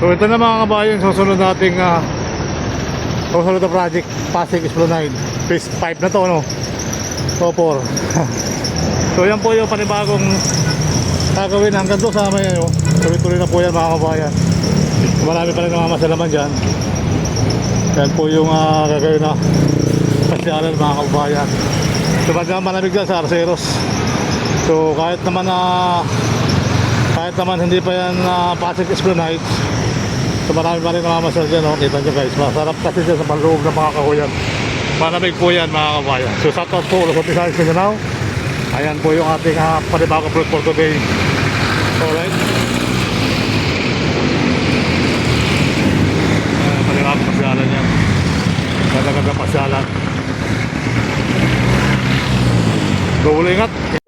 So ito na mga kabayan, susunod nating susunod na project, Pasig Esplanade. Phase 5 na to, no? So 4. So yan po yung panibagong gagawin hanggang doon sa may tuloy-tuloy na po yan mga kabayan. Marami pa rin namamasalaman dyan. Yan po yung gagawin na pasyalan mga kabayan. So bandang malamig dyan sa Arceros. So kahit naman hindi pa yan Pasig Esplanade, so marami pa rin namamasal dyan, no? Kita nyo guys, masarap kasi dyan sa panloob ng mga kahoyan. Malamig po yan mga kabayan. So sa top po, Luzon, Visayas, Mindanao. Ayan po yung ating panibagong vlog for today. Alright. Ayan, panibagong pasyalan yan. Ganda-ganda pasyalan. Go, ingat.